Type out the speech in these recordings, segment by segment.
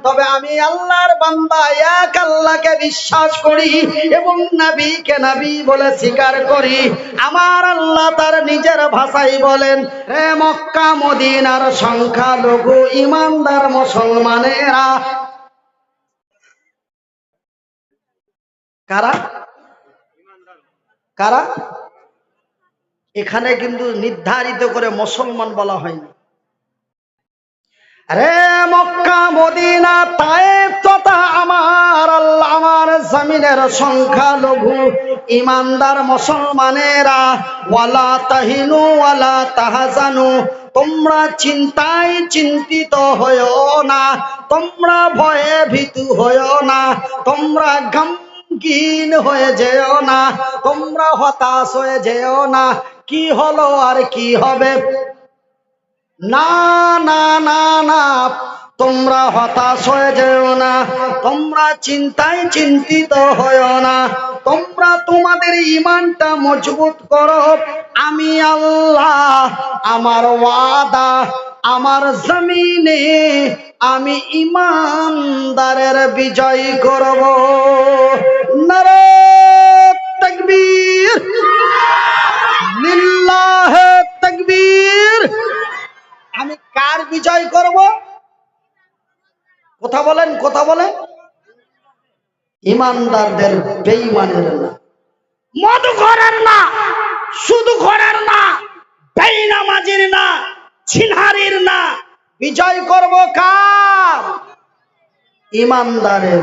তবে আমি আল্লাহর বান্দা, এক আল্লাহকে বিশ্বাস করি এবং নবীকে নবী বলে স্বীকার করি। আমার আল্লাহ তার নিজের ভাষায় বলেন, রে মক্কা মদিনার সংখ্যালঘু ইমানদার মুসলমানেরা। কারা কারা? এখানে কিন্তু নির্ধারিত করে মুসলমান বলা হয়নি। রে মক্কা মদিনা তায়েফ তথা আমার আল্লাহ আমার জমিনের সংখ্যালঘু ইমানদার মুসলমানেরা, ওয়ালা তাহিনু ওয়ালা তাহজানু, তোমরা চিন্তায় চিন্তিত হয়ো না, তোমরা ভয়ে ভীতু হয়ো না, তোমরা গমগীন হয়ে যেও না, তোমরা হতাশ হয়ে যেও না। কি হলো আর কি হবে? না না না না, তোমরা হতাশ হয়ে যেও না, তোমরা চিন্তায় চিন্তিত হয়ো না, তোমরা তোমাদের ঈমানটা মজবুত করো। আমি আল্লাহ আমার ওয়াদা, আমার জমিনে আমি ঈমানদারের বিজয় করব। নারে তাকবীর, লিল্লাহে তাকবীর। আমি কার বিজয় করব? কথা বলেন, কথা বলেন। ইমানদারদের, বেঈমানের না, মদখোরের না, সুদখোরের না, বেনামাজির না, ছিনহারির না। বিজয় করব কার? ইমানদারের।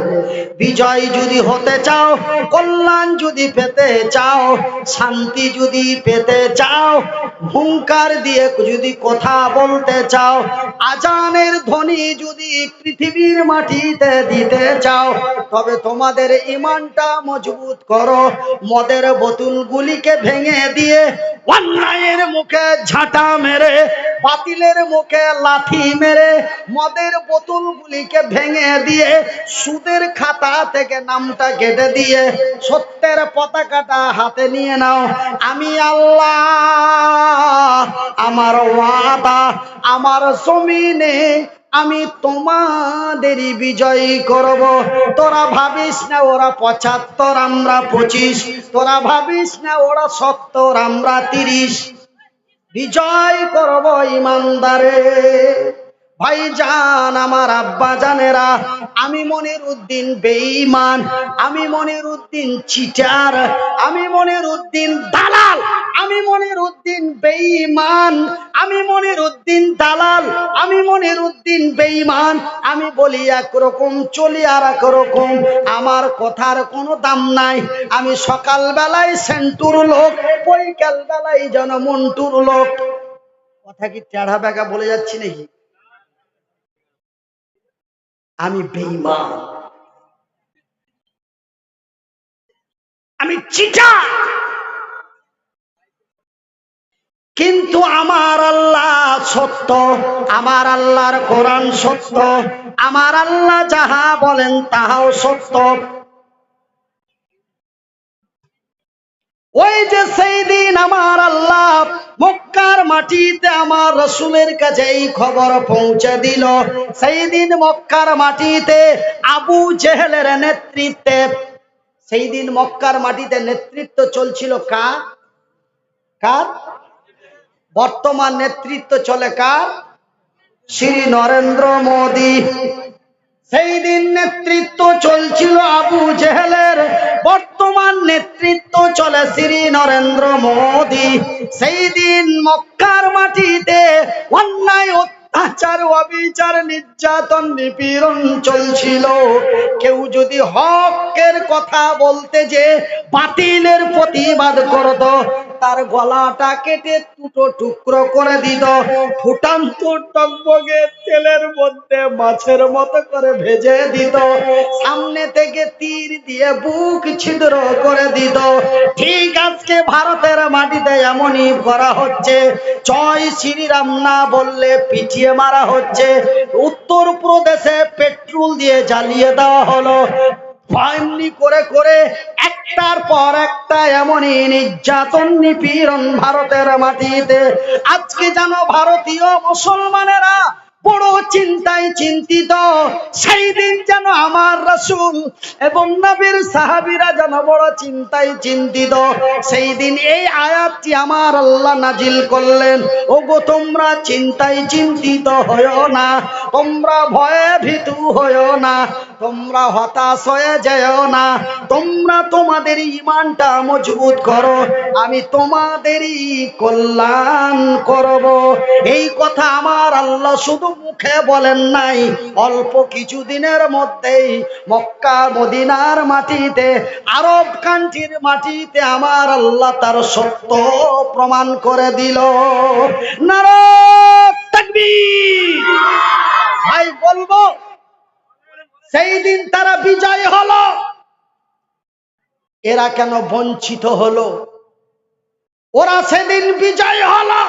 বিজয় যদি হতে চাও, কল্যাণ যদি পেতে চাও, শান্তি যদি পেতে চাও, হুঙ্কার দিয়ে যদি কথা বলতে চাও, আজানের ধ্বনি যদি পৃথিবীর মাটিতে দিতে চাও, তবে তোমাদের ঈমানটা মজবুত করো। মদের বোতলগুলিকে ভেঙে দিয়ে, অন্যায়ের মুখে ঝাঁটা মেরে, বাতিলের মুখে লাথি মেরে, মদের বোতলগুলিকে ভেঙে দিয়ে, সুদের খাতা থেকে নামটা কেটে দিয়ে সত্যের পতাকাটা হাতে নিয়ে নাও। আমি আল্লাহ আমার ওয়াদা, আমার জমিনে আমি তোমাদেরই বিজয়ী করব। তোরা ভাবিস না ওরা ৭৫, আমরা ২৫, তোরা ভাবিস না ওরা ৭০, আমরা ৩০। বিজয় করব ইমানদারে। ভাইজান, আমার আব্বা জানেরা, আমি মনিরউদ্দিন বেঈমান, আমি মনিরউদ্দিন চিটার, আমি মনিরউদ্দিন দালাল, আমি মনিরউদ্দিন বেঈমান, আমি মনিরউদ্দিন দালাল, আমি মনিরউদ্দিন বেঈমান। আমি বলি একরকম, চলি আর একরকম, আমার কথার কোনো দাম নাই। আমি সকাল বেলায় সেন্টুর লোক, বৈকাল বেলায় যেন মন্টুর লোক। কথা কি টেढ़া বেঁকা বলে যাচ্ছি নাকি? আমি বেঈমান, আমি চিটার, কিন্তু আমার আল্লাহ সত্য, আমার আল্লাহর কোরআন সত্য, আমার আল্লাহ যাহা বলেন তাহাও সত্য। ওই যে সেই দিন আমার আল্লাহ মক্কার মাটিতে আমার রাসূলের কাছে এই খবর পৌঁছে দিল, সেই দিন মক্কার মাটিতে আবু জেহেলের নেতৃত্বে, সেই দিন মক্কার মাটিতে নেতৃত্ব চলছিল কার? কার? বর্তমান নেতৃত্ব চলে কার? শ্রী নরেন্দ্র মোদী। সেই দিন নেতৃত্ব চলছিল আবু জেহেলের, বর্তমান নেতৃত্ব চলে শ্রী নরেন্দ্র মোদী। সেই দিন মক্কার মাটিতে অন্যায়, অত্যাচার, অবিচার, নির্যাতন, নিপীড়ন চলছিল। কেউ যদি হকের কথা বলতে যে বাতিলের প্রতিবাদ করত, তার গলাটা কেটে দুটো টুকরো করে দিত, ফুটান্ত টকবগে তেলের মধ্যে মাছের মতো করে ভেজে দিত, সামনে থেকে তীর দিয়ে বুক ছিদ্র করে দিত। ঠিক আজকে ভারতের মাটিতে এমনই করা হচ্ছে। জয় শ্রীরাম না বললে পিটিয়ে মারা হচ্ছে। উত্তর প্রদেশে পেট্রোল দিয়ে জ্বালিয়ে দেওয়া হলো। এমনি করে করে একটার পর একটা এমনই নির্যাতন, নিপীড়ন ভারতের মাটিতে। আজকে যেন ভারতীয় মুসলমানেরা বড় চিন্তায় চিন্তিত। সেই দিন যেন আমার রাসূল এবং নবীর সাহাবীরা যেন বড় চিন্তায় চিন্তিত। সেই দিন এই আয়াতটি আমার আল্লাহ নাজিল করলেন, ওগো তোমরা চিন্তায় চিন্তিত হয়ো না, তোমরা ভয়ে ভীতু হয়ো না, তোমরা হতাশ হয়ে যেও না, তোমরা তোমাদের ঈমানটা মজবুত করো, আমি তোমাদেরই কল্যাণ করব। এই কথা আমার আল্লাহ শুধু মুখে বলেন নাই, অল্প কিছু দিনের মধ্যেই মক্কা মদিনার মাটিতে, আরব কান্ট্রির মাটিতে আমার আল্লাহ তার সত্য প্রমাণ করে দিল। নারায়ে তাকবীর। ভাই বলবো, সেই দিন তারা বিজয় হলো, এরা কেন বঞ্চিত হলো? ওরা সেদিন বিজয় হলো,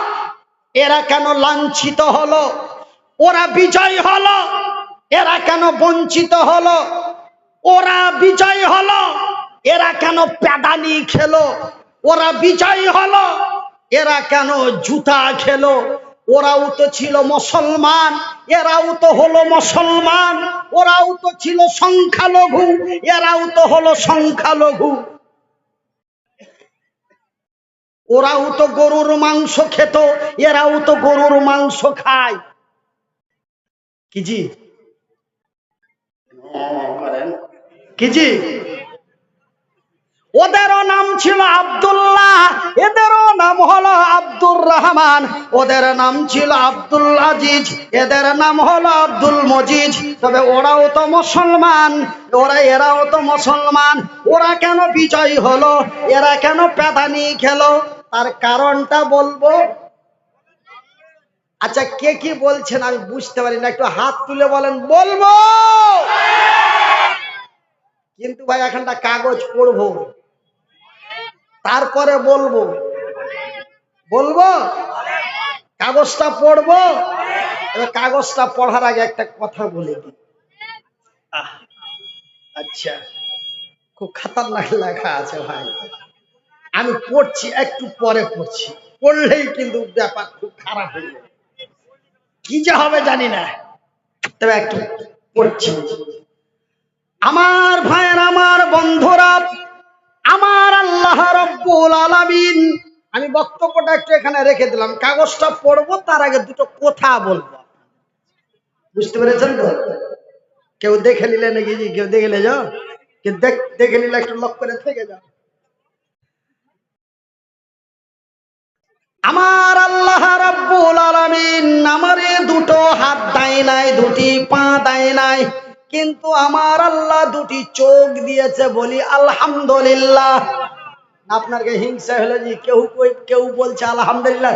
এরা কেন লাঞ্ছিত হলো? ওরা বিজয় হলো, এরা কেন বঞ্চিত হলো? ওরা বিজয় হলো, এরা কেন প্যাদানি খেলো? ওরা বিজয় হলো, এরা কেন জুতা খেলো? ওরাও তো ছিল মুসলমান, এরাও তো হলো মুসলমান। ওরাও তো ছিল সংখ্যালঘু, এরাও তো হলো সংখ্যালঘু। ওরাও তো গরুর মাংস খেত, এরাও তো গরুর মাংস খায়। কি জি? কি জি? ওদেরও নাম ছিল আব্দুল্লাহ, এদেরও নাম হলো আব্দুর রহমান। ওদের নাম ছিল আব্দুল আজিজ, এদের নাম হলো আব্দুল মজিদ। তবে ওরাও তো মুসলমান, এরাও তো মুসলমান। ওরা কেন বিজয়ী হলো, এরা কেন প্যাদানি খেলো? তার কারণটা বলবো। আচ্ছা, কে কি বলছেন আমি বুঝতে পারি না, একটু হাত তুলে বলেন বলবো। কিন্তু ভাই এখানটা কাগজ পড়বো, তারপরে বলবো। বলবো, কাগজটা পড়বো। এবার কাগজটা পড়ার আগে একটা কথা বলে দিই। আচ্ছা, খুব খাতারনাক লেখা আছে ভাই, আমি পড়ছি, একটু পরে পড়ছি, পড়লেই কিন্তু ব্যাপার খুব খারাপ হয়ে যাবে, কি যে হবে জানি না, তবে একটু পড়ছি। আমার ভাইয়ের, আমার বন্ধুরা, আমার আল্লাহ রাব্বুল আলামিন, আমি বক্তব্যটা একটু এখানে রেখে দিলাম, কাগজটা পড়বো, তার আগে দুটো কথা বলবো। বুঝতে পেরেছেন তো? কেউ দেখে নিলে নাকি? কেউ দেখে নিলে যাও, দেখে নিলে একটু লক্ষ্য করে থেকে যাও। আমার আল্লাহ রাব্বুল আলামিন আমারে দুটো হাত দেয় নাই, দুটি পা দেয় নাই, কিন্তু আমার আল্লাহ দুটি চোখ দিয়েছে, বলি আলহামদুলিল্লাহ। আপনার কে হিংসা হলো যে কেউ বলছে আলহামদুলিল্লাহ,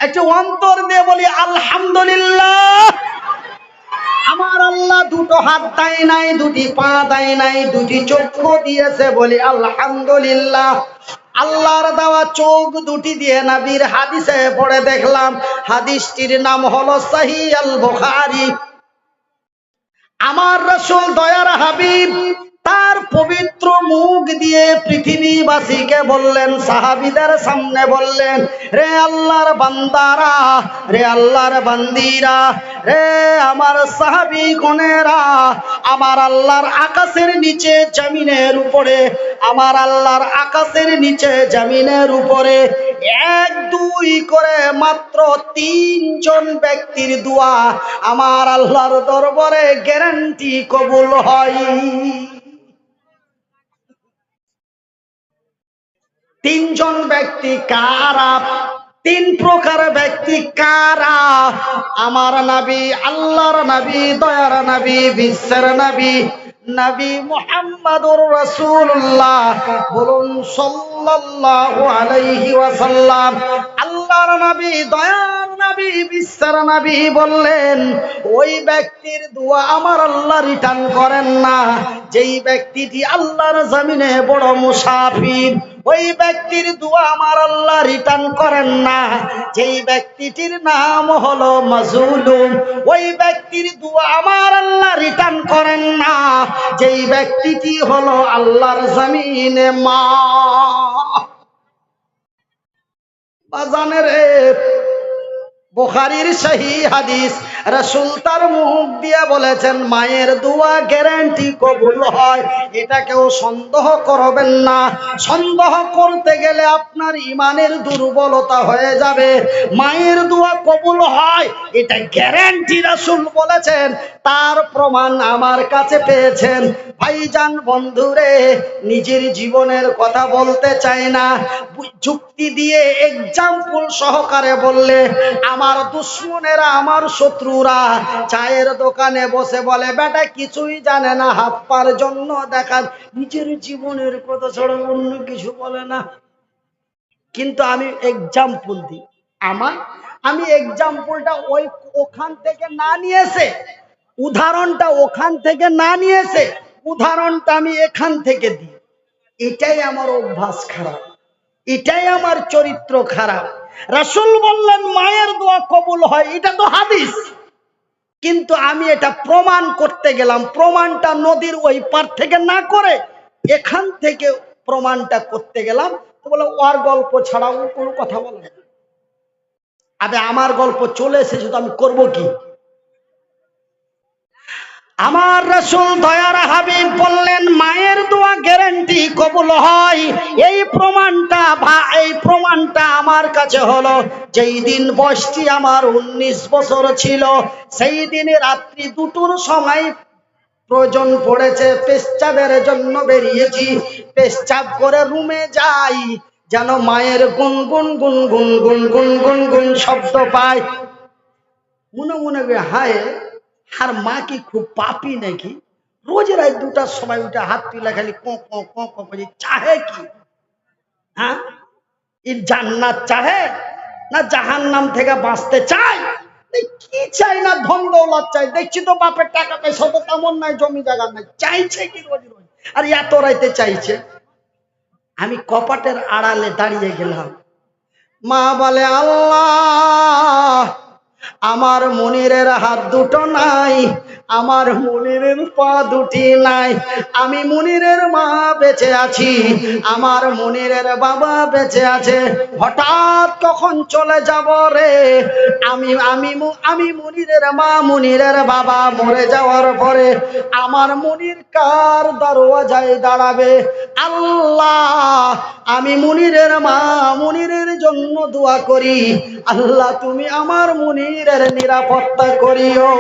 একটু অন্তর দিয়ে বলি আলহামদুলিল্লাহ। আমার আল্লাহ দুটো হাত দেয় নাই, দুটি পা দেয় নাই, দুটি চক্ষু দিয়েছে, বলি আলহামদুলিল্লাহ। আল্লাহর দেওয়া চোখ দুটি দিয়ে নবীর হাদিসে পড়ে দেখলাম, হাদিসটির নাম হলো সহিহ আল বুখারী। আমার রাসূল দয়ার হাবিব তার পবিত্র মুখ দিয়ে পৃথিবীবাসীকে বললেন, সাহাবীদের সামনে বললেন, রে আল্লাহর বান্দারা, রে আল্লাহর বান্দিরা, রে আমার সাহাবী গণেরা, আমার আল্লাহর আকাশের নিচে জমিনের উপরে, আমার আল্লাহর আকাশের নিচে জমিনের উপরে এক দুই করে মাত্র তিনজন ব্যক্তির দোয়া আমার আল্লাহর দরবারে গ্যারান্টি কবুল হয়। তিনজন ব্যক্তি কারা? তিন প্রকার ব্যক্তি কারা? আমার নবী, আল্লাহর নবী, দয়ার নবী, বিশ্বের নবী, নবী মুহাম্মদুর রাসূলুল্লাহ, বলুন সাল্লাল্লাহু আলাইহি ওয়াসাল্লাম। আল্লাহর নবী, দয়ার নবী, বিশ্বের নবী বললেন, ওই ব্যক্তির দোয়া আমার আল্লাহ রিটার্ন করেন না যেই ব্যক্তিটি আল্লাহর জমিনে বড় মুসাফির। ওই ব্যক্তির দোয়া আমার আল্লাহ রিটার্ন করেন না যেই ব্যক্তিটির নাম হলো মাজলুম। ওই ব্যক্তির দোয়া আমার আল্লাহ রিটার্ন করেন না যেই ব্যক্তিটি হলো আল্লাহর জমিনে মা। বাজানের বুখারীর সহিহ হাদিস, রাসূল তার মুখ দিয়ে বলেছেন মায়ের দোয়া গ্যারান্টি কবুল হয়, এটা কেউ সন্দেহ করবেন না। সন্দেহ করতে গেলে আপনার ঈমানের দুর্বলতা হয়ে যাবে। মায়ের দোয়া কবুল হয় এটা গ্যারান্টি রাসূল বলেছেন, তার প্রমাণ আমার কাছে পেয়েছেন। ভাইজান বন্ধুরে, নিজের জীবনের কথা বলতে চাই না, যুক্তি দিয়ে এক্সাম্পল সহকারে বললে আমার দুশ্মনেরা, আমার শত্রুরা চায়ের দোকানে বসে বলে বেটা কিছুই জানে না, হাত পার জন্য দেখান, নিজের জীবনের কথা ছাড়া অন্য কিছু বলে না। কিন্তু আমি এক্সাম্পল দিই, আমি এক্সাম্পলটা ওখান থেকে না নিয়েছে, উদাহরণটা ওখান থেকে না নিয়েছে, উদাহরণটা আমি এখান থেকে দিই। এটাই আমার অভ্যাস খারাপ, এটাই আমার চরিত্র খারাপ। রাসূল বললেন মায়ের দোয়া কবুল হয়, এটা তো হাদিস, কিন্তু আমি এটা প্রমাণ করতে গেলাম। প্রমাণটা নদীর ওই পার থেকে না করে এখান থেকে প্রমাণটা করতে গেলাম। তো বলে ওর গল্প ছাড়াও কোনো কথা বলে না। আবে আমার গল্প চলে এসেছে তো আমি করব কি? আমার রাসূল দয়ার হাবিব বললেন মায়ের দোয়া গ্যারান্টি কবুল হয়। এই প্রমাণটা আমার কাছে হলো, যেই দিন বয়সটি আমার 19 বছর ছিল, সেই দিনে রাত্রি 2টোর সময় প্রয়োজন পড়েছে, পেশাবের জন্য বেরিয়েছি। পেশাব করে রুমে যাই, যেন মায়ের গুনগুন গুনগুন গুনগুন গুনগুন শব্দ পাই। মনে মনে হায়, আর মা কি খুব পাপি নাকি? রোজ রাত 2টার সময় উঠে হাত তুলে খালি ক ক ক ক করে চাহে কি? হ্যাঁ, এই জান্নাত চাহে না জাহান্নাম থেকে বাঁচতে চাই? কি চাই না, ধন দৌলত চাই। দেখছি তো বাপের টাকা পয়সা তো তেমন নাই, জমি জায়গা নাই, চাইছে কি রোজ রোজ? আর এত রাইতে চাইছে। আমি কপাটের আড়ালে দাঁড়িয়ে গেলাম। মা বলে আল্লাহ, আমার মনিরের হাত 2টো নাই, আমার মনিরের পা 2টি নাই, আমি মনিরের মা বেঁচে আছি, আমার মনিরের বাবা বেঁচে আছে, হঠাৎ কখন চলে যাব রে? আমি মনিরের মা মনিরের বাবা মরে যাওয়ার পরে আমার মনির কার দরওয়াজায় দাঁড়াবে? আল্লাহ, আমি মনিরের মা মনিরের জন্য দোয়া করি, আল্লাহ তুমি আমার মনিরের নিরাপত্তা করিও।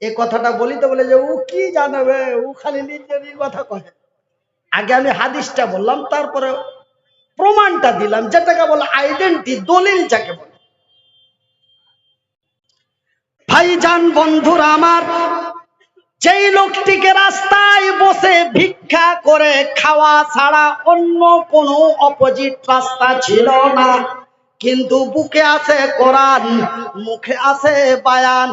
এই কথাটা বলিতে বলে যে ও কি জানবে, ও খালি নিজেরই কথা কয়। আগে আমি হাদিসটা বললাম, তারপরে প্রমাণটা দিলাম, যেটাকে বলে আইডেন্টি, দলিল যাকে বলে। ভাইজান বন্ধুরা আমার, যেই লোকটিকে রাস্তায় বসে ভিক্ষা করে খাওয়া ছাড়া অন্য কোনো অপোজিট রাস্তা ছিল না, কিন্তু বুকে আছে কোরআন, মুখে আছে বায়ান,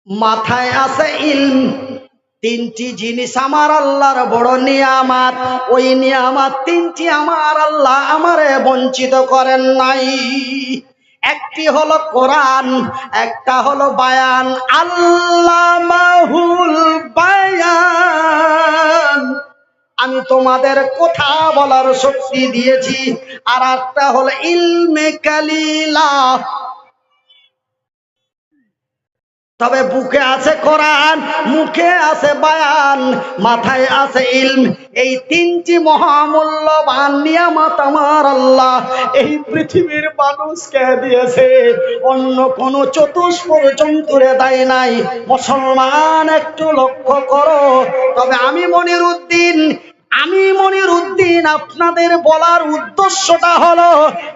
মাথায় আছে ইলম। 3টি জিনিস আমার আল্লাহর বড় নিয়ামত। ওই নিয়ামত 3টি আমার আল্লাহ আমারে বঞ্চিত করেন নাই। একটি হলো কোরআন, একটা হলো বায়ান, আল্লামাহুল বায়ান, আমি তোমাদের কথা বলার শক্তি দিয়েছি। আর একটা হলো ইলমে কালিলা। তবে বুকে আছে কোরআন, মুখে আছে বায়ান, মাথায় আছে ইলম। এই 3টি মহামূল্যবান নিয়ামত আমার আল্লাহ এই পৃথিবীর মানুষকে দিয়েছে, অন্য কোন চতুষ্পদ জন্তুরে দেয় নাই। মুসলমান একটু লক্ষ্য করো। তবে আমি মনির উদ্দিন আপনাদের বলার উদ্দেশ্যটা হলো,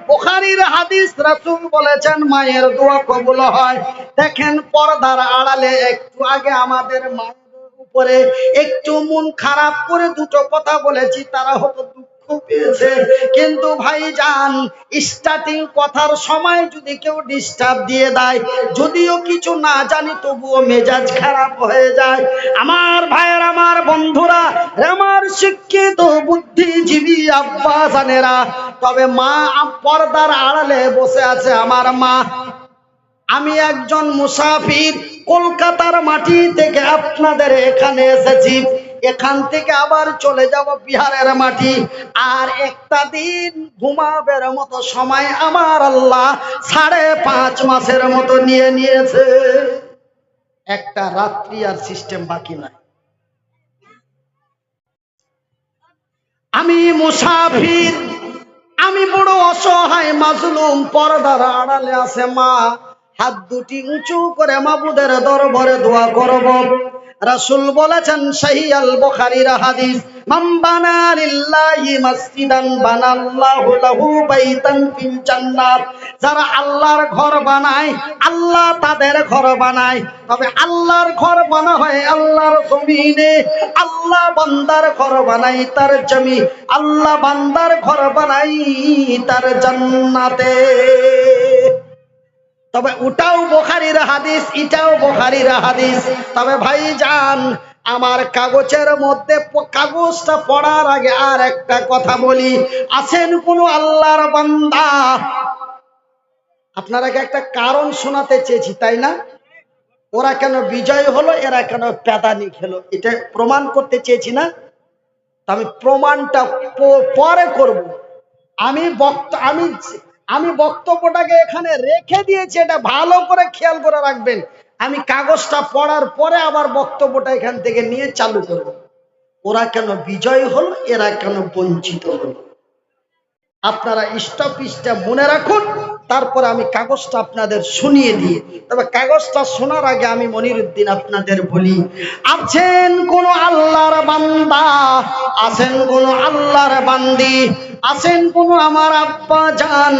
বুখারীর হাদিস, রাসূল বলেছেন মায়ের দোয়া কবুল হয়। দেখেন পর্দার আড়ালে একটু আগে আমাদের মায়ের উপরে একটু মন খারাপ করে 2টো কথা বলেছি, তারা হয়তো দুঃখ পেয়েছে। কিন্তু ভাইজান, স্টার্টিং কথার সময় যদি কেউ ডিস্টার্ব দিয়ে দেয়, যদিও কিছু না জানি তবুও মেজাজ খারাপ হয়ে যায়। আমার ভাইয়ের, আমার বন্ধুরা, আমার শিক্ষিত বুদ্ধিজীবী আব্বা জানেরা, তবে মা পর্দার আড়ালে বসে আছে আমার মা। আমি একজন মুসাফির, কলকাতার মাটি থেকে আপনাদের এখানে এসেছি। এখান থেকে আবার চলে যাব বিহারের মাটি। আর একটা দিন ঘুমাবের মতো সময় আমার আল্লাহ 5.5 মাসের মতো নিয়ে নিয়েছে। একটা রাত্রি আর সিস্টেম বাকি নাই। আমি মুসাফির, আমি বড় অসহায় মাজলুম, পর্দার আড়ালে আছে মা। হাত দুটি উঁচু করে মাবুদের দরবারে দোয়া করব। রাসূল বলেছেন, সহিহ আল বুখারীর হাদিস, মান বানা লিল্লাহি মাসজিদান বানাল্লাহু লাহু বাইতান ফিল জান্নাত। যারা আল্লাহর ঘর বানায়, আল্লাহ তাদের ঘর বানায়। তবে আল্লাহর ঘর বানা হয় আল্লাহর জমিনে, আল্লাহ বান্দার ঘর বানাই তার জমি, আল্লাহ বান্দার ঘর বানাই তার জান্নাতে। তবে ওটাও বুখারীর হাদিস, এটাও বুখারীর হাদিস। তবে ভাইজান, আমার কাগজের মধ্যে কাগজটা পড়ার আগে আর একটা কথা বলি। আছেন কোন আল্লাহর বান্দা, আপনারাকে একটা কারণ শোনাতে চেয়েছি, তাই না? ওরা কেন বিজয় হলো, এরা কেন প্যাদানি খেলো, এটা প্রমাণ করতে চেয়েছি না? আমি প্রমাণটা পরে করব। আমি বক্তব্যটাকে এখানে রেখে দিয়েছি, এটা ভালো করে খেয়াল করে রাখবেন। আমি কাগজটা পড়ার পরে আবার বক্তব্যটা এখান থেকে নিয়ে চালু করব। ওরা কেন বিজয় হলো, এরা কেন বঞ্চিত হলো, আপনারা স্টপিসটা মনে রাখুন। তারপরে আমি কাগজটা আপনাদের শুনিয়ে দিই। তবে কাগজটা শোনার আগে আমি মনিরউদ্দিন আপনাদের বলি, আছেন কোন আল্লাহর বান্দা, আছেন কোন আল্লাহর বান্দি, আছেন কোন আমার আব্বা জান,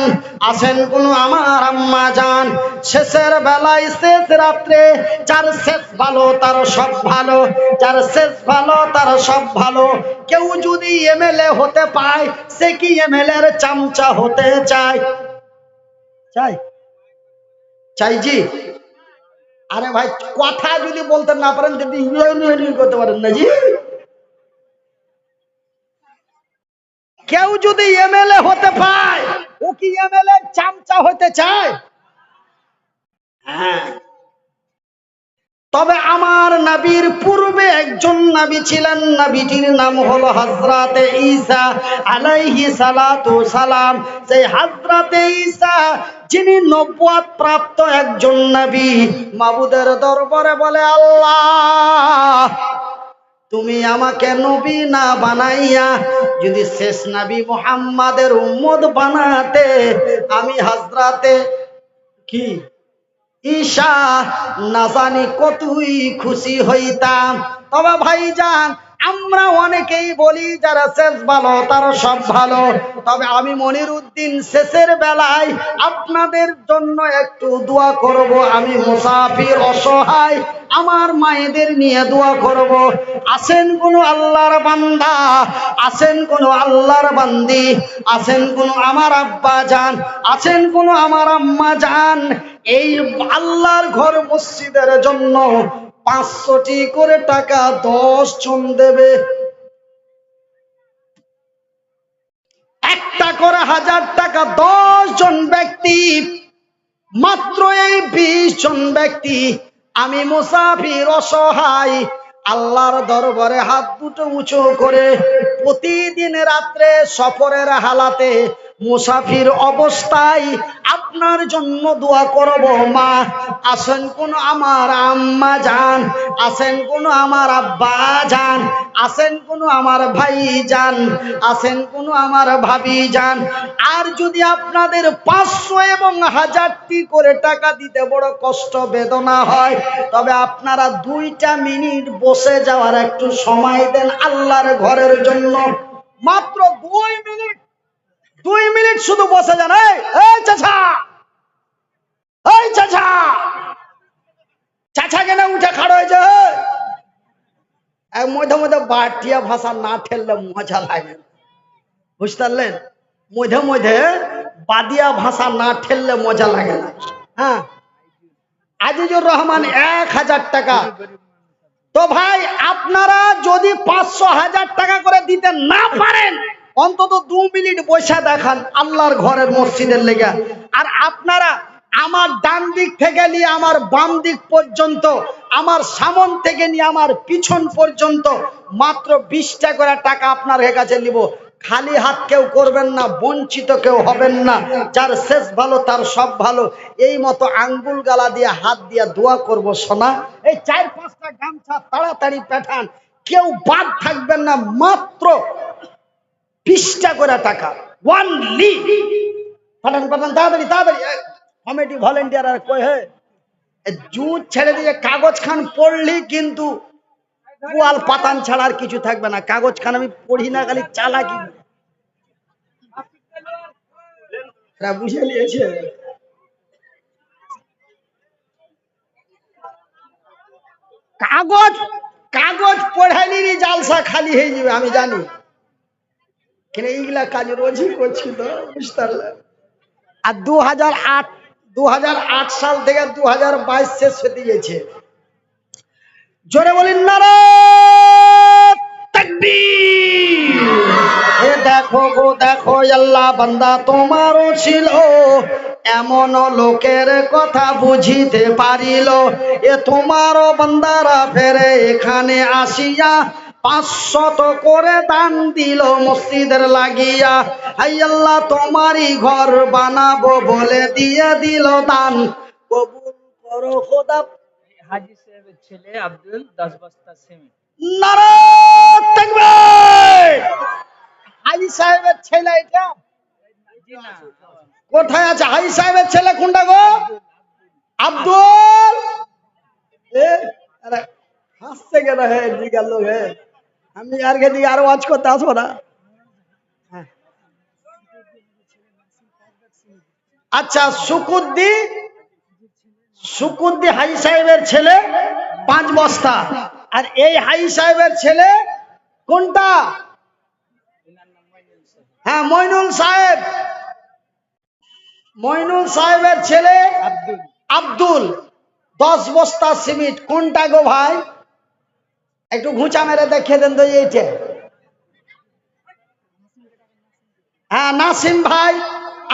আছেন কোন আমার আম্মা জান, শেষের বেলায়, শেষ রাত্রে, যার শেষ ভালো তার সব ভালো, যার শেষ ভালো তার সব ভালো। কেউ যদি এমএলএ হতে পায়, সে কি এমএলএ এর চামচা হতে চায়? চাই জি? আরে ভাই, কথা যদি বলতে না পারেন যদি করতে পারেন না জি? কেউ যদি এমএলএ হতে পায়, ও কি এমএলএ চামচা হতে চায়? হ্যাঁ। তবে আমার নবীর পূর্বে একজন নবী ছিলেন, নবীটির নাম হলো হযরতে ঈসা আলাইহিস সালাতু সালাম। সেই হযরতে ঈসা, যিনি নবুয়ত প্রাপ্ত একজন নবী, মাবুদের দরবারে বলে, আল্লাহ তুমি আমাকে নবী না বানাইয়া যদি শেষ নবী মুহাম্মাদের উম্মত বানাতে, আমি হযরতে কি ঈসা না জানি কতই খুশি হইতাম। তবে ভাইজান, আমরা অনেকেই বলি যারা শেষ ভালো তার সব ভালো। তবে আমি মনিরউদ্দিন শেষের বেলায় আপনাদের জন্য একটু দোয়া করব। আমি মুসাফির, অসহায়, আমার মায়েদের নিয়ে দোয়া করব। আছেন কোন আল্লাহর বান্দা, আছেন কোন আল্লাহর বান্দি, আছেন কোন আমার আব্বা জান, আছেন কোন আমার আম্মা জান, এই আল্লাহর ঘর মসজিদের জন্য 500টি করে টাকা 10 জন দেবে। একটা করে 1000 টাকা 10 জন ব্যক্তি, মাত্র এই 20 জন ব্যক্তি। আমি মুসাফির, অসহায়, আল্লাহর দরবারে হাত দুটো উঁচু করে প্রতিদিন রাত্রে সফরের হালাতে, মুসাফির অবস্থায় আপনার জন্য দোয়া করব। মা, আছেন কোন আমার আম্মা জান, আছেন কোন আমার আব্বা জান, আছেন কোন আমার ভাই জান, আছেন কোন আমার ভাবি জান। আর যদি আপনাদের 500 এবং 1000টি করে টাকা দিতে বড় কষ্ট বেদনা হয়, তবে আপনারা 2টা মিনিট বসে যাওয়ার একটু সময় দেন আল্লাহর ঘরের জন্য। মাত্র 2 মিনিট, 2 মিনিট শুধু বসে যান। এই চাচা, এই চাচা, চাচা কেন উঠে খাড়া হয়েছে? মধ্যে মধ্যে বাটিয়া ভাষা না ঠেললে মজা লাগে, বুঝতে পারলেন? মধ্যে মধ্যে বাদিয়া ভাষা না ঠেললে মজা লাগে না। হ্যাঁ, আজিজুর রহমান 1000 টাকা। তো ভাই, আপনারা যদি 500 1000 টাকা করে দিতে না পারেন, অন্তত 2 মিনিট বসে দেখান আল্লাহর ঘরের মসজিদের লেগে। আর আপনারা আমার ডান দিক থেকে নিয়ে আমার বাম দিক পর্যন্ত, আমার সামন থেকে নিয়ে আমার পিছন পর্যন্ত মাত্র 20টা করে টাকা আপনার কাছে নিব। খালি হাত কেউ করবেন না, বঞ্চিত কেউ হবেন না। যার শেষ ভালো তার সব ভালো, এই মতো আঙ্গুল গালা দিয়ে হাত দিয়ে দোয়া করব। সোনা, এই 4-5টা গামছা তাড়াতাড়ি পাঠান, কেউ বাদ থাকবেন না। মাত্র 20টা করে টাকা ওয়ানলি। পাঠান পাঠান, তাড়াতাড়ি তাড়াতাড়ি। কমিটি ভলেন্টিয়ার আর কই হে, জুট ছেড়ে দিয়ে কাগজ খান পড়লি কিন্তু গোয়াল পাতান ছাড়া আর কিছু থাকবে না। কাগজ খান আমি পড়ি না, খালি চালাকি বুঝে নিয়েছে। কাগজ কাগজ পড়াইনি জালসা খালি হয়ে যাবে, আমি জানি। কিন্তু এইগুলা কাজ রোজই করছি তো, বুঝতে পারলেন। আর 2008 সাল থেকে 2022 শেষ হতে গেছে। জোরে বলেন নারায়ে তাকবীর। এ দেখো গো দেখো, আল্লাহ বান্দা তোমারও ছিল এমন লোকের কথা বুঝিতে পারিল। এ তোমারও বান্দারা ফেরে এখানে আসিয়া 500 করে দান দিল মসজিদের লাগিয়া। হাই আল্লাহ তোমারই ঘর বানাবো বলে দিয়ে দিল দান, কবুল করো খোদা। হাজী সাহেবের ছেলে আব্দুল 10 বস্তা সিমেন্ট। নারায়ে তাকবীর। হাজী সাহেবের ছেলে এটা জি না, কোথায় আছে? হাজী সাহেবের ছেলে কোনটা গো? আব্দুল। এ আরে হাসছে কেন হে দিগার লোক হে? আমি আর কে দিকে আর ওয়াজ করতে আসবো না। হ্যাঁ। আচ্ছা, সুকুদ্দি হাজী সাহেবের ছেলে 5 বস্তা। আর এই হাজী সাহেবের ছেলে কোনটা? হ্যাঁ, মইনুল সাহেব। মইনুল সাহেবের ছেলে আব্দুল আব্দুল 10 বস্তা সিমেন্ট। কোনটা গো ভাই? একটু ঘুঁচা মেরে দেখিয়ে দেন তো এইটা। হ্যাঁ, নাসিম ভাই,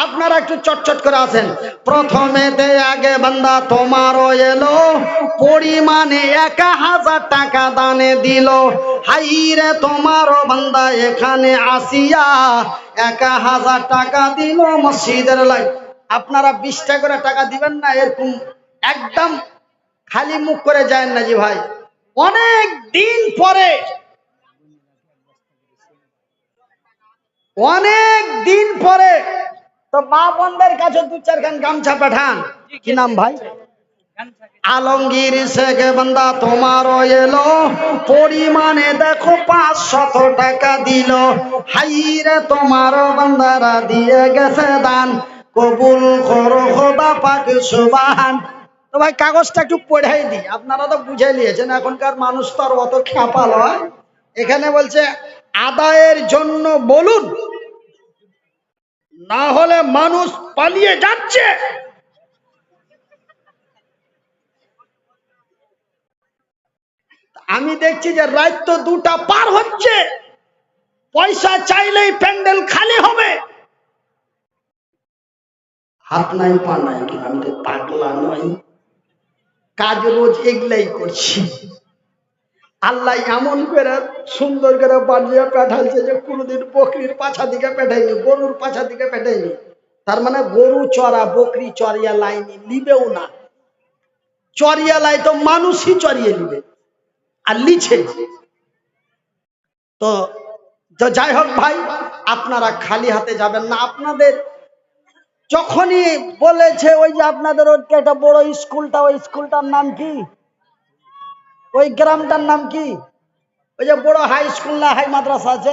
আপনারা একটু চটচট করে আসেন। প্রথমে আগে বান্দা তোমারও এলো, পরিমাণে 1000 টাকা দানে দিল। হাইরে তোমারও বান্দা এখানে আসিয়া 1000 টাকা দিল মসজিদের লাই। আপনারা 20টা করে টাকা দিবেন না, এরকম একদম খালি মুখ করে যায় না জি ভাই। অনেক দিন পরে তো মা বোনদের কাছে 2-4 খান গামছা পাঠান। কি নাম ভাই? আলমগীর শেখ বান্দা তোমারও এলো, পরিমাণে দেখো 500 টাকা দিল। হাইরে তোমারও বান্দারা দিয়ে গেছে দান, কবুল করো খোদা পাক সুবহান। তো ভাই কাগজটা একটু পড়াই দিই, আপনারা তো বুঝে নিয়েছেন। এখনকার মানুষ তো আর অত খ্যাপা নয়। এখানে বলছে আদায়ের জন্য বলুন, না হলে মানুষ পালিয়ে যাচ্ছে। আমি দেখছি যে রাত তো 2টা পার হচ্ছে, পয়সা চাইলেই প্যান্ডেল খালি হবে। হাত নাই পা নাই, আমি তো পাগলা নই, কাজ রোজ এগুলাই করছি। আল্লাহ এমন করে সুন্দর করে বানিয়ে পাঠাইছে যে কোনোদিন বকরির পাছা দিকে পাঠাইনি, গরুর পাছা দিকে পাঠাইনি। তার মানে গরু চড়া বকরি চড়িয়া লাইনি নিবেও না। চড়িয়া লাই তো মানুষই চড়িয়ে নিবে আর লিছে। তো যাই হোক ভাই, আপনারা খালি হাতে যাবেন না। আপনাদের যখনই বলেছে ওই যে আপনাদের একটা বড় স্কুলটা, ওই স্কুলটার নাম কি? ওই গ্রামটার নাম কি? ওই যে বড় হাই স্কুল না হাই মাদ্রাসা আছে?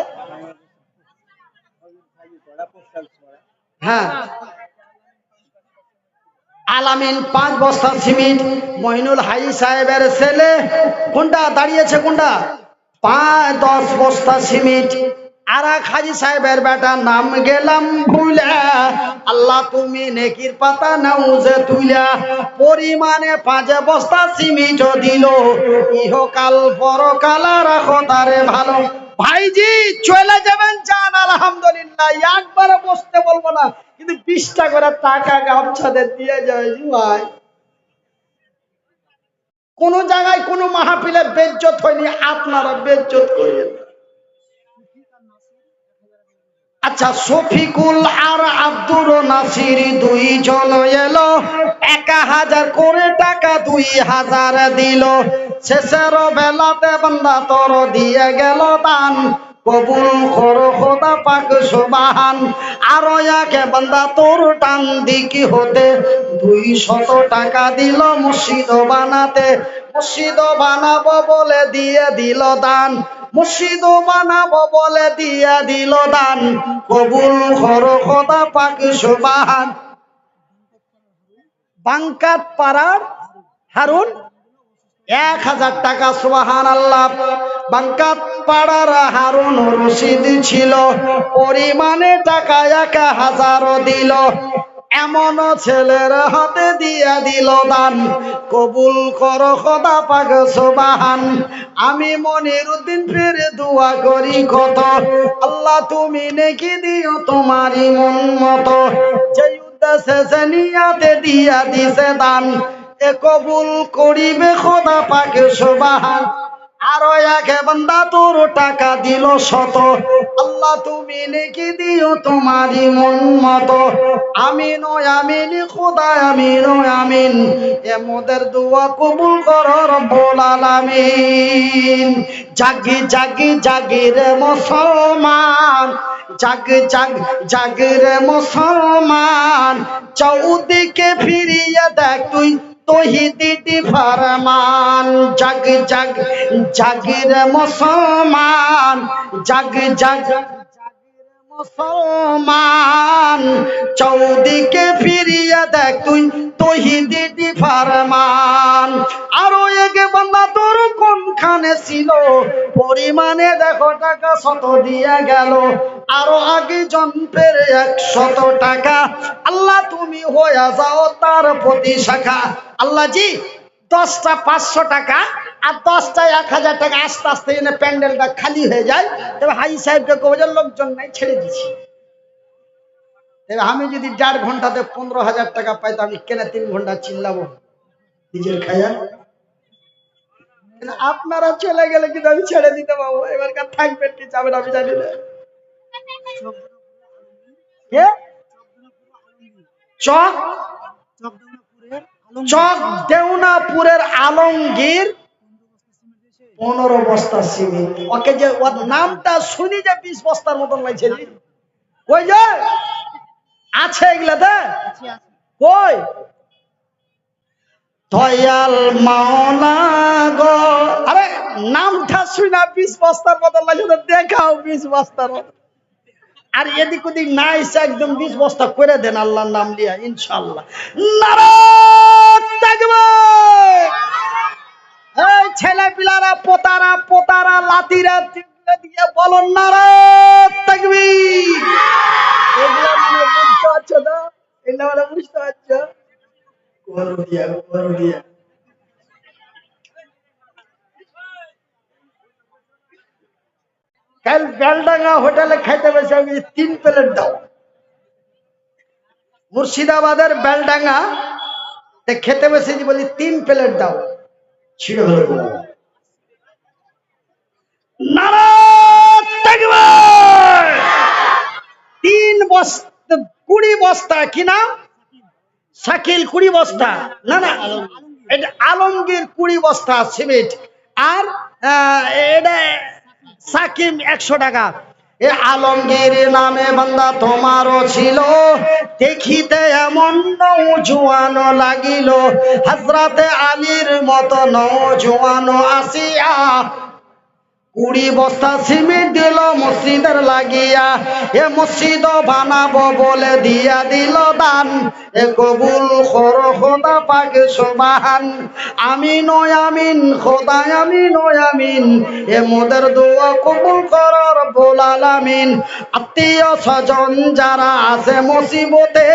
হ্যাঁ, আলামিন 5 বস্তা সিমেন্ট। মইনুল হাজী সাহেবের ছেলে কোনটা দাঁড়িয়েছে? কোনটা? 10 বস্তা সিমেন্ট। আর এক হাজী সাহেবের বেটা নাম গেলাম ভুলা, আল্লাহ তুমি নেকির পাতা নাউজে তুইলা। পরিমাণে 5 বস্তা সিমেন্ট দিল, ইহকাল পরকাল রাখো তারে ভালো। ভাইজি চলে যাবেন, যান, আলহামদুলিল্লাহ, একবারে বসতে বলবো না, কিন্তু 20টা করে টাকা গামছাদের দিয়ে যায় জি ভাই। কোন জায়গায় কোন মাহফিলে বেজ্জত হয়নি, আপনারা বেজ্জত করেন। আচ্ছা, শফিকুল আর আব্দুর নাসির দুইজন এলো, 1000 করে টাকা 2000 দিল। শেষের বেলাতে বান্দা তোর দিয়ে গেল দান, কবুল করো খোদা পাক সুবহান। আরো একে বান্দা তোর টান দিকি হতে 200 টাকা দিল মসজিদ বানাতে। মসজিদ বানাবো বলে দিয়ে দিল দান, মসজিদ বানাবো বলে দিয়ে দিল দান, কবুল করো খোদা পাক সুবহান। বাঙ্কাত পাড়ার হারুন 1000 টাকা, সুবহানাল্লাহ। বাঙ্কাত পাড়ার হারুন রশিদ ছিল, পরিমাণে টাকা 1000 দিল। এমন ছেলের হাতে দিয়া দিল দান, কবুল করো খোদা পাক সুবহান। আমি মনিরউদ্দিন পীর দোয়া করি কত, আল্লাহ তুমি নেকি দিও তোমারই মন মতো। যে উদ্দেশ্যে নিয়াতে দিয়া দিছে দান, এ কবুল করিবে খোদা পাক সুবহান। আরো একে বান্দা তোর টাকা দিল 100, আল্লাহ তুমি নেকি দিও তোমারই মন মতো। আমিন ও আমিন খোদা, আমিন ও আমিন, এ মোদের দোয়া কবুল করো রব্বুল আলামিন। জাগি জাগি জাগি রে মুসলমান, জাগ জাগ জাগ রে মুসলমান, চৌদিকে ফিরিয়ে দেখ তুই তৌহিদি ফরমান। জাগ জাগ জাগ রে মুসলমান, জাগ জাগ মুসলমান, চৌদিকে ফিরিয়ে দেখ তুই তৌহিদি ফরমান। আরো একে বান্দা তোর কোনখানে ছিল, পরিমাণে দেখো টাকা 100 দিয়ে গেল। আরো আগে জন্মের 100 টাকা, আল্লাহ তুমি হয়ে যাও তার প্রতি শাখা। আল্লাহ জি 10টা 500 টাকা আর 10টা 1000 টাকা, আস্তে আস্তে এনে প্যান্ডেলটা খালি হয়ে যায়। তবে হাই সাহেবকে কবজের লোকজন নাই, ছেড়ে দিছি। আমি যদি 1.5 ঘন্টাতে 15,000 টাকা পাই, তো আমি কেন 3 ঘন্টা চিল্লাবো নিজের খায়া? আপনারা চলে গেলে কিন্তু আমি ছেড়ে দিতে পারবো। এবার কার থাকবেন কি যাবেন আমি জানি না। চক চক দেওনাপুরের আলমগীর 15 বস্তা সিমেন্ট। ওকে যে ওর নামটা শুনি যে 20 বস্তার মতন লাগছে। ওই যে আছে এগুলাতে কই দয়াল মাওলা গো, আরে নামটা শুনা 20 বস্তার মতন লাগছে, দেখাও 20 বস্তার মতন। আর এদিক ওদিক না এসে একদম 20 বস্তা করে দেন আল্লাহর নাম লিয়া, ইনশাআল্লাহ। নারায়ে তাকবীর। এই ছেলে পিলারা পোতারা পোতারা লাতিরা দিয়ে বলো নারায়ে তাকবীর। এগুলা মানে বুঝতে পারছো না? এগুলা মানে বুঝতে পারছো? কোন দিয়া কাল বেলডাঙ্গা হোটেলে খাইতে বসে আমি 3 প্লেট দাও। মুর্শিদাবাদের বেলডাঙ্গা খেতে বসেছি, বলি 3 প্লেট দাও। ছিল নারায়ে তাকবীর। 3 বস্তা 20 বস্তা, কি নাম? শাকিল 20 বস্তা, না না এটা আলমগীর 20 বস্তা সিমেন্ট। আর এটা সাকিম 100 টাকা। এ আলমগীর নামে বান্দা তোমারও ছিল, দেখিতে এমন নওজোয়ান লাগিল, হযরতে আলীর মতো নওজোয়ান আসিয়া 20 বস্তা সিমেন্ট দিল মসজিদের লাগিয়া। এ মসজিদ বানাবো বলে দিয়া দিল দান, এ কবুল করো খোদা পাক সুবহান। আমিন ও আমিন খোদা, আমিন ও আমিন, এ মোদের দোয়া কবুল করো রব্বুল আলামিন। আত্মীয় স্বজন যারা আছে মুসিবতে,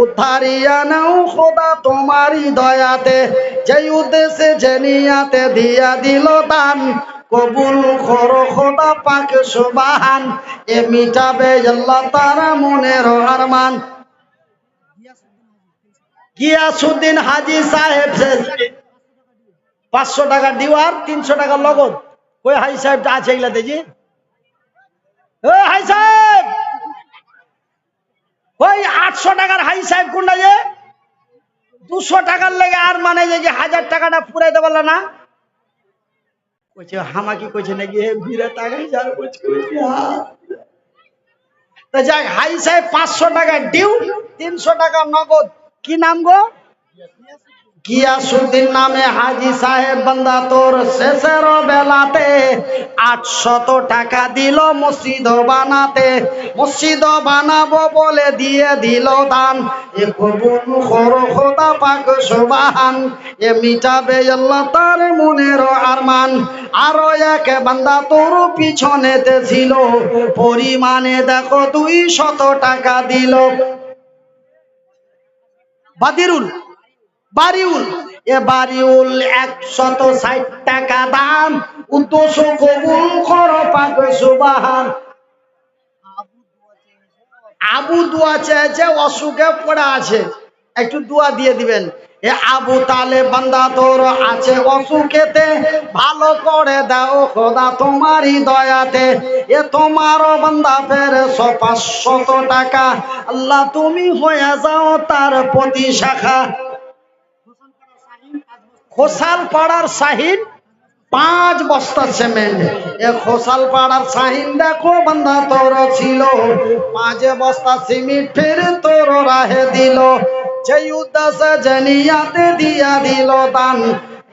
উদ্ধারিয়া নাও খোদা তোমারই দয়াতে। যে উদ্দেশ্যে যে নিয়াতে দিয়া দিল দান, কবুল করো খোদা পাক সুবহান, এ মিটাবে আল্লাহ তার মনের আরমান। গিয়াসউদ্দিন হাজী সাহেব 500 টাকা ডিউ আর 300 টাকা নগদ। কই হাজী সাহেবটা আছে এগুলা দেখি। ও হাজী সাহেব, ওই 800 টাকার হাজী সাহেব কোনটা যে 200 টাকার লেগে আর মানে যে 1000 টাকাটা পুরাইতে পারল না। কইছে হামাকি কইছে নাকি হে ভিড়ে টাকাই যার কইছে। তো যাক হাজী সাহেব 500 টাকা ডিউ, 300 টাকা নগদ। কি নাম গো? গিয়াসউদ্দিন নামে হাজী সাহেব বান্দা তোর শেষের বেলাতে 800 টাকা দিল মসজিদ বানাতে। মসজিদ বানাবো বলে দিয়ে দিল দান, এ কবুল করো খোদা পাক সুবহান, এ মিটাবে আল্লাহ তার মনের আরমান। আরো এক বান্দা তোর পিছনেতে ছিল, পরিমাণে দেখো 200 টাকা দিল। বাদিরুল বারিউল, এ বারিউল 160 টাকা দাম, উদ্দেশ্য কবুল করো পাক সুবহান। আবু দোয়া চেয়েছে, অসুখে পড়ে আছে, একটু দোয়া দিয়ে দিবেন। এ আবু তালেব বান্দা তোর আছে অসুখেতে, ভালো করে দাও খোদা তোমারই দয়াতে। এ তোমারও বান্দা ফের 500 টাকা, আল্লাহ তুমি হয়ে যাও তার প্রতি শাখা। খোসাল পাড়ার শাহিন 5 বস্তা সিমেন্ট, এ খোসাল পাড়ার শাহিন দেখো বান্দা তোর ছিল 5 বস্তা সিমেন্ট ফের তোর রাহে দিল। যেই উদ্দেশ্যে জেনিয়াতে দিয়া দিল দান,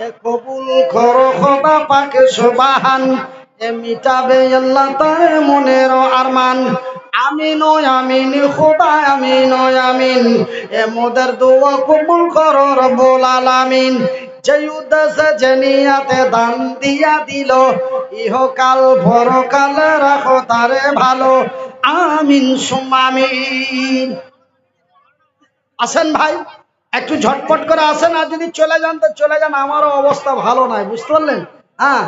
এ কবুল করো খোদা পাক সুবহান, এ মিটাবে আল্লাহ তার মনের আরমান। আমিন ও আমিন খোদা আমিন ও আমিন, এ মোদের দোয়া কবুল করো রব্বুল আলামিন। যেই উদ্দেশ্যে জেনিয়াতে দান দিয়া দিল, ইহকাল পরকাল রাখো তারে ভালো, আমিন সুম্মা আমিন। আসেন ভাই, একটু ঝটপট করে আসেন, আর যদি চলে যান তো চলে যান, আমারও অবস্থা ভালো নয়, বুঝতে পারলেন? হ্যাঁ,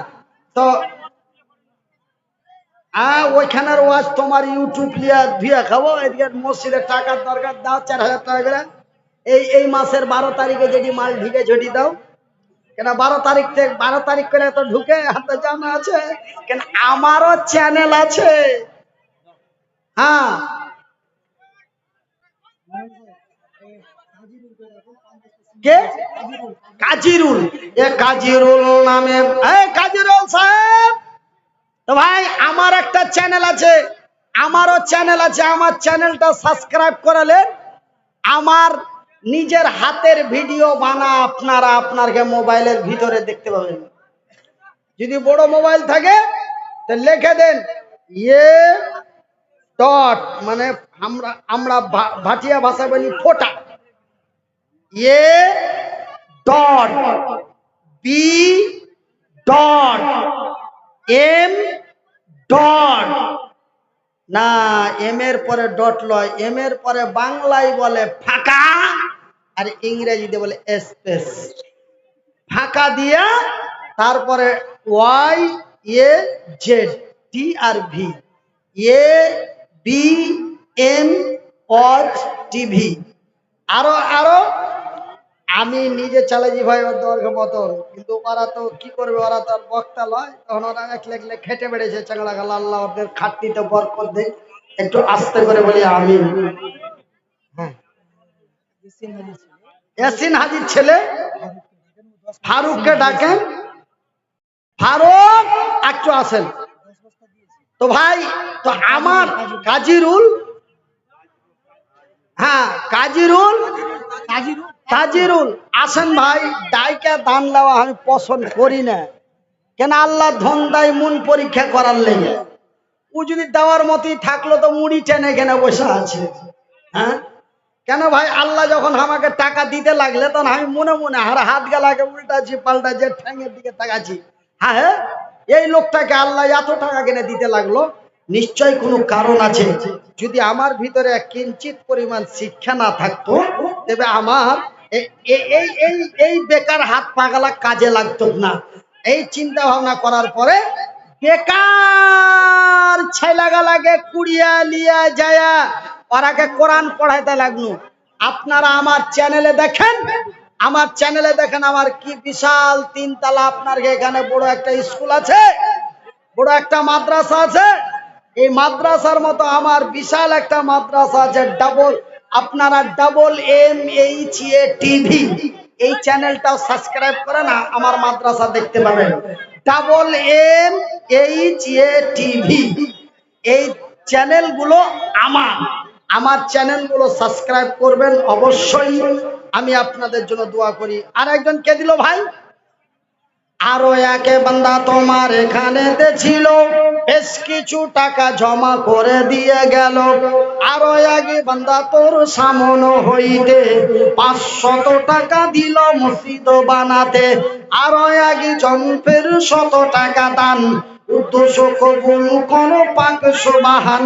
তো ওইখানের ওয়াজ তোমার ইউটিউব লিয়া ভিয়া খাবো, এদিকে মসজিদে টাকার দরকার, দাও 4000 টাকা করে। এই মাসের 12 তারিখে যদি মাল ঢুকে ঝটি দাও, কেন 12 তারিখ থেকে 12 তারিখ করে তো ঢুকে হাতে জানা আছে, কেন আমারও চ্যানেল আছে। হ্যাঁ, কে? কাজিরুল, এ কাজিরুল নামে, কাজিরুল সাহেব, তো ভাই আমার একটা চ্যানেল আছে, আমারও চ্যানেল আছে, আমার চ্যানেলটা সাবস্ক্রাইব করালেন, আমার নিজের হাতের ভিডিও বানা আপনারা আপনারকে মোবাইলের ভিতরে দেখতে পাবেন। যদি বড় মোবাইল থাকে তো লিখে দেন ইয়ে ডট, মানে আমরা ভাটিয়া ভাষায় বলি ফোটা, A dot B dot M dot, না এম এর পরে ডট লয়, এম এর পরে বাংলায় বলে ফাঁকা, আর ইংরেজিতে বলে স্পেস। ফাঁকা দিয়া তারপরে Y A Z T R V, A B M watch TV. আরো আরো আমি নিজে চালাইছি ভাই ওর দর্ঘ মতন, কিন্তু ওরা তো কি করবে, ওরা তো আর বক্তা লয়, তখন ওরা এক লেখলে খেটে বেড়েছে চাংড়া গালা, আল্লাহ ওদের খাটনিতে বরকত দেয়। একটু আস্তে করে বলি আমি। হ্যাঁ, ইয়াসিন হাজির ছেলে ফারুককে ডাকেন, ফারুক একটু আসেন তো ভাই। তো আমার কাজিরুল, হ্যাঁ কাজিরুল, কাজিরুল আসেন ভাই। ডাইকা দান দেওয়া আমি পছন্দ করি না, কেন আল্লাহ ধন দেয় মন পরীক্ষা করার লেগে। ও যদি দেওয়ার মতোই থাকলো তো মুড়ি টেনে কেনে বসে আছে। হ্যাঁ, কেন ভাই আল্লাহ যখন আমাকে টাকা দিতে লাগলে তখন আমি মনে মনে হাত গালাকে উল্টাছি পাল্টাছি, ঠ্যাঙের দিকে তাকাচ্ছি, হ্যাঁ এই লোকটাকে আল্লাহ এত টাকা কিনে দিতে লাগলো, নিশ্চয় কোনো কারণ আছে। যদি আমার ভিতরে কিঞ্চিত পরিমাণ শিক্ষা না থাকতো, তবে আমার এই বেকার হাত পাগালা কাজে লাগতো না। এই চিন্তা ভাবনা করার পরে বেকার ছেলেগালাকে কুড়িয়া লিয়া যায়া ওরাকে কোরআন পড়াইতে লাগলো। আপনারা আমার চ্যানেলে দেখেন, আমার চ্যানেলে দেখেন আমার কি বিশাল তিনতলা আপনার এখানে বড় একটা স্কুল আছে, বড় একটা মাদ্রাসা আছে। এই মাদ্রাসার মতো আমার বিশাল একটা মাদ্রাসা আছে। আপনারা WMHA TV এই চ্যানেলটাও সাবস্ক্রাইব করে না, আমার মাদ্রাসা দেখতে পাবেন। WMHA TV এই চ্যানেলগুলো আমার চ্যানেলগুলো সাবস্ক্রাইব করবেন অবশ্যই। আমি আপনাদের জন্য দোয়া করি। আর একজন কে দিল ভাই? আরো একে বান্দা তোমার এখানে ছিল, বেশ কিছু টাকা জমা করে দিয়ে গেল। আরো আগে বান্দা তোর সামনে হইতে 500 টাকা দিল মসজিদ বানাতে। আরো আগে জনফের 100 টাকা দান, উদ্দেশ্য কবুল করো পাক সুবহান।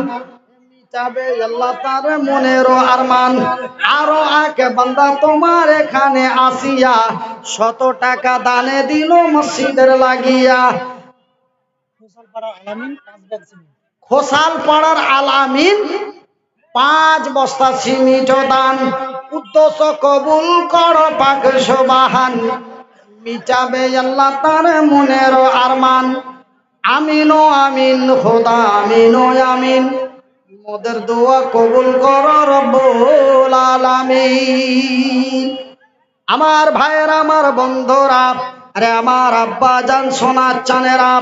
যাবে আল্লাহ তার মনের আরমান। আরো আগে বান্দা তোমার এখানে আসিয়া 100 টাকা দানে দিল মসজিদের লাগিয়া। খোসাল পাড়ার আল আমিন 5 বস্তা সিমিট দান, উদ্দেশ্য কবুল করো পাক সুবহান। মিটাবে আল্লাহ তার মনের আরমান। আমিন ও আমিন খোদা, আমিন ও আমিন। মোদের দোয়া কবুল করো রব্বুল আলামিন। আমার ভাইয়েরা, আমার বন্ধুরা, আরে আমার আব্বা জান সোনার চানেরা,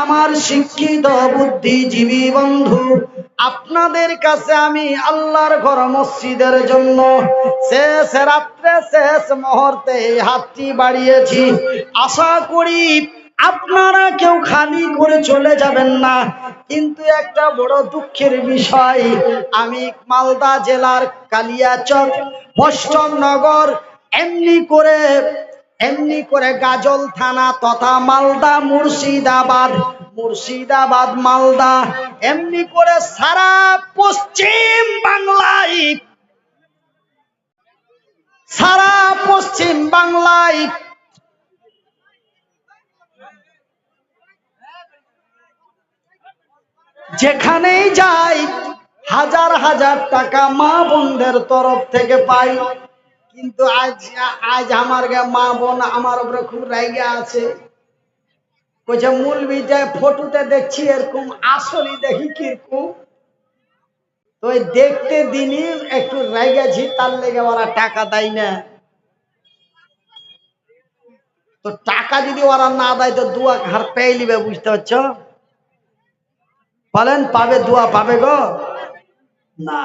আমার শিক্ষিত বুদ্ধিজীবী বন্ধু, আপনাদের কাছে আমি আল্লাহর ঘর মসজিদের জন্য শেষ রাত্রে শেষ মুহূর্তে এই হাতটি বাড়িয়েছি। আশা করি আপনারা কেউ খালি করে চলে যাবেন না। কিন্তু একটা বড় দুঃখের বিষয়, আমি মালদা জেলার কালিয়াচক অষ্টমনগর এমনি করে গাজল থানা তথা মালদা মুর্শিদাবাদ মালদা এমনি করে সারা পশ্চিম বাংলায় যেখানেই যাই হাজার হাজার টাকা মা বোনদের তরফ থেকে পাই। কিন্তু আজ আমার মা বোন আমার উপরে খুব রাগে আছে। বলছে মুলবি যে ফটোতে দেখছি এরকম, আসলে দেখি কিরকম। তো দেখতে দিনই একটু রাগেছি, তার লেগে ওরা টাকা দেয় না। তো টাকা যদি ওরা না দেয় তো দুয়া ঘর পেয়ে নিবে, বুঝতে পারছো? বলেন পাবে, দুয়া পাবে গো না।